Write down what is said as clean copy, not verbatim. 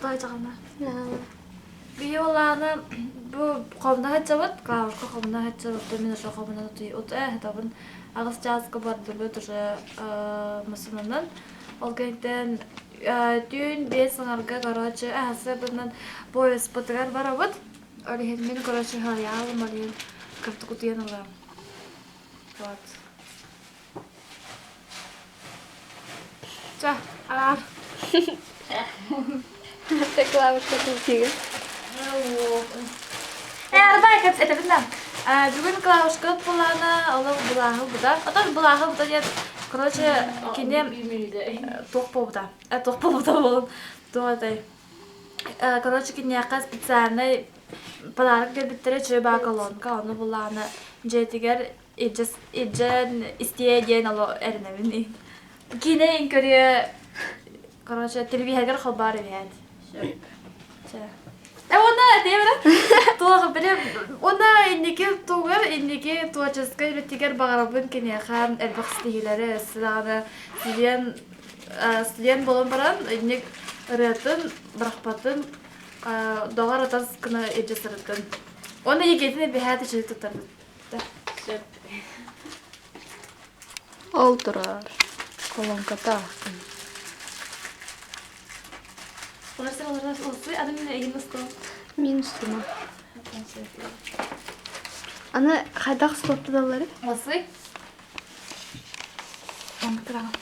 устайжағана. Бие оланы bu komuna haccabat, kavuşka komuna haccabat, мен ошо комuna ут табын агыс жазга бардылы уже мусулмандан. Ол кенттен дүйін бес сыңарга, короче, әсі бұндан пояс бұтығар бар абыт. Олеген мен, короче, халиялым, олеген кірті күтіген олам. Вот. Жа, ағар. Клавишка күтігі. Арбай капс это видно. Бүгін клавишка бұланы, олы бұлағы бұда. Отан бұлағы бұда дед. Короче, кинем тоқпа бұда. Тоқпа бұда болын. Тоғадай. Короче, кинеяқа специальный подарок дебітері чөба колонка. Оны бұланы жетігер иджен истие дейін олы әрінемін. Кине инкөрі, короче, телевизор қалбары бейд. Ona demir. Tuğ bile ona indiki tuğur indiki tuğaçıska üretiger bağırabın kene xam elbaq stihileri silahı sizden bolon baran indik üretin bırakpatın doğar atas kına ecesirken. Ona yeketini bir hayatı çocuk tutar. Oldurar. Kolonkata. Olursa olsun adamın egin nasıl? Мен үстіма. Аны қайдақ спортты далары? Olsun. Onu kıralım.